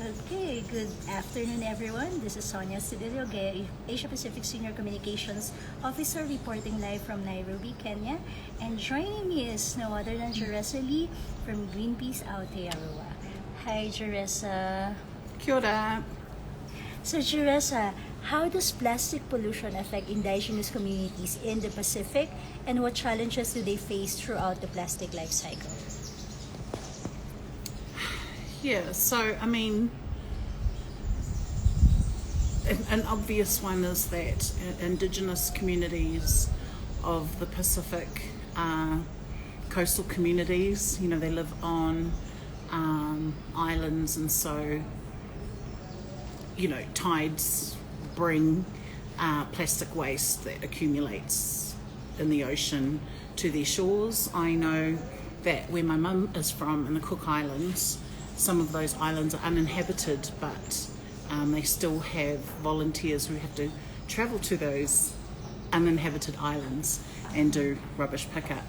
Okay, good afternoon everyone. This is Sonia Sidilio, Asia Pacific Senior Communications Officer reporting live from Nairobi, Kenya. And joining me is no other than Juressa from Greenpeace Aotearoa. Hi Juressa. Kia ora. So Juressa, how does plastic pollution affect indigenous communities in the Pacific, and what challenges do they face throughout the plastic life cycle? Yeah, so I mean, an obvious one is that indigenous communities of the Pacific, coastal communities, you know, they live on islands, and so, you know, tides bring plastic waste that accumulates in the ocean to their shores. I know that where my mum is from, in the Cook Islands, some of those islands are uninhabited, but they still have volunteers who have to travel to those uninhabited islands and do rubbish pickup.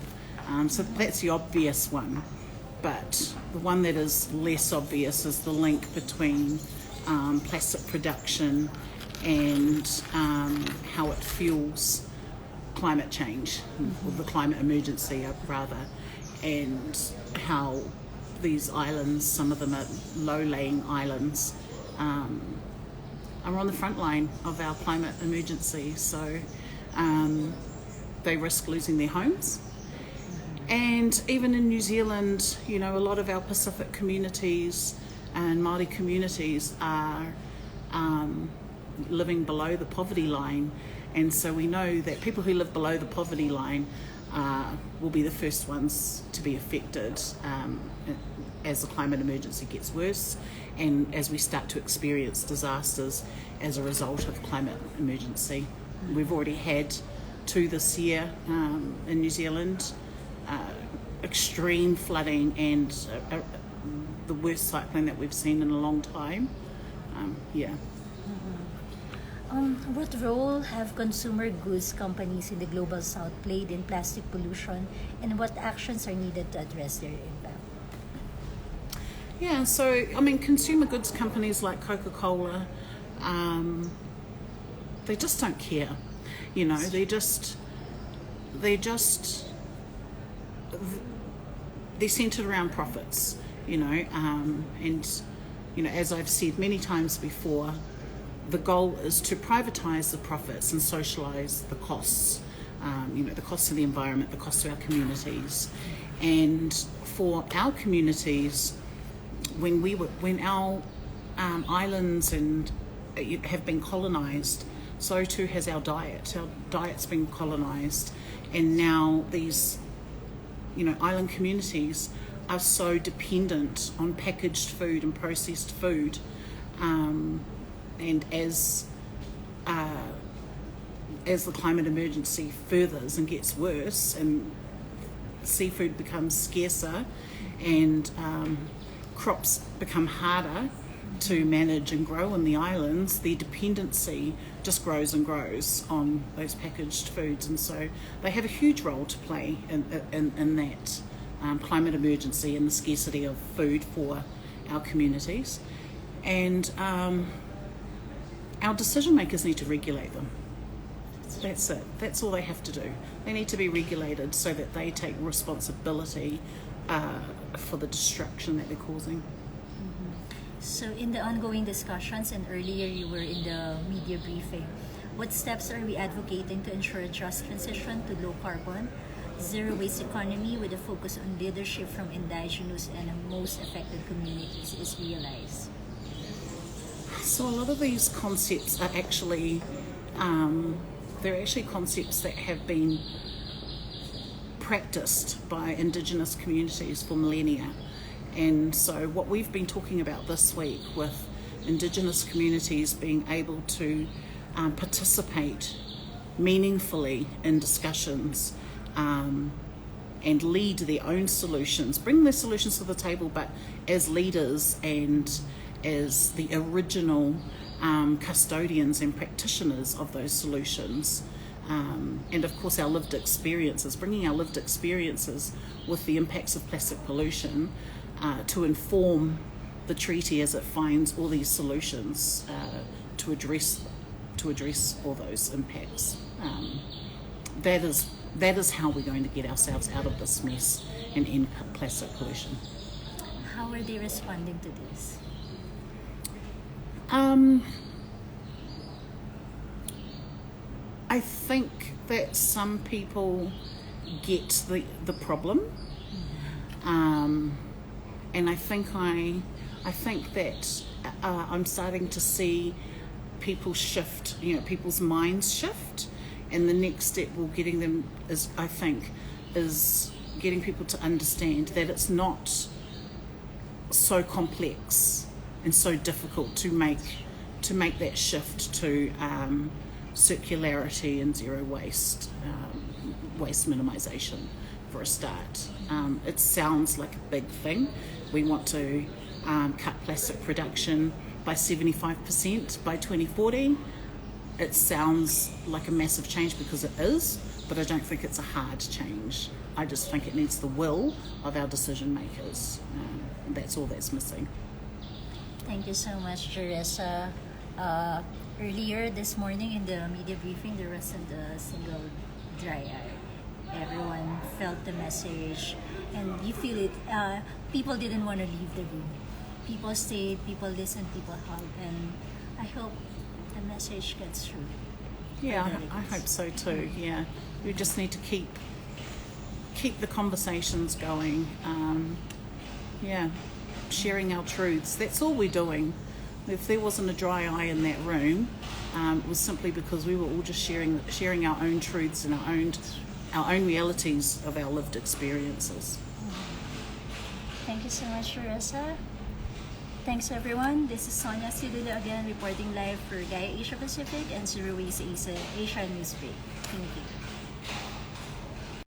So that's the obvious one. But the one that is less obvious is the link between plastic production and how it fuels climate change, or the climate emergency rather, and how these islands, some of them are low-lying islands, are on the front line of our climate emergency. So they risk losing their homes. And even in New Zealand, you know, a lot of our Pacific communities and Māori communities are living below the poverty line. And so we know that people who live below the poverty line will be the first ones to be affected as the climate emergency gets worse, and as we start to experience disasters as a result of climate emergency. We've already had 2 this year in New Zealand, extreme flooding and the worst cyclone that we've seen in a long time. What role have consumer goods companies in the Global South played in plastic pollution, and what actions are needed to address their impact? Yeah, so I mean, consumer goods companies like Coca-Cola, they just don't care. You know, they're centered around profits. You know, and you know, as I've said many times before, the goal is to privatize the profits and socialize the costs. You know, the costs to the environment, the costs to our communities. And for our communities, when our islands and have been colonized, so too has our diet. Our diet's been colonized, and now these, you know, island communities are so dependent on packaged food and processed food. And as the climate emergency furthers and gets worse, and seafood becomes scarcer, and crops become harder to manage and grow in the islands, the dependency just grows and grows on those packaged foods. And so they have a huge role to play in that climate emergency and the scarcity of food for our communities. And our decision makers need to regulate them. That's it. That's all they have to do. They need to be regulated so that they take responsibility for the destruction that they're causing. So in the ongoing discussions, and earlier you were in the media briefing, what steps are we advocating to ensure a just transition to low carbon, zero waste economy with a focus on leadership from indigenous and most affected communities is realized? So a lot of these concepts are actually, they're actually concepts that have been practiced by indigenous communities for millennia. And so what we've been talking about this week, with indigenous communities being able to participate meaningfully in discussions and lead their own solutions, bring their solutions to the table, but as leaders and as the original custodians and practitioners of those solutions. And of course our lived experiences, bringing our lived experiences with the impacts of plastic pollution to inform the treaty as it finds all these solutions to address all those impacts. That is how we're going to get ourselves out of this mess and end plastic pollution. How are they responding to this? I think that some people get the problem, and I think that I'm starting to see people shift, people's minds shift, and the next step will getting them is getting people to understand that it's not so complex and so difficult to make that shift to circularity and zero waste, waste minimisation for a start. It sounds like a big thing. We want to cut plastic production by 75% by 2040. It sounds like a massive change because it is, but I don't think it's a hard change. I just think it needs the will of our decision makers. That's all that's missing. Thank you so much, Juressa. Earlier this morning in the media briefing, there wasn't a single dry eye. Everyone felt the message, and you feel it. People didn't want to leave the room. People stayed, people listened, people hugged, and I hope the message gets through. Yeah, I hope so too. Yeah, we just need to keep the conversations going. Sharing our truths. That's all we're doing. If there wasn't a dry eye in that room, it was simply because we were all just sharing our own truths and our own realities of our lived experiences. Thank you so much, Juressa. Thanks, everyone. This is Sonia Silula again, reporting live for Gaia Asia Pacific and Zero Waste Asia Newsbreak. Thank you.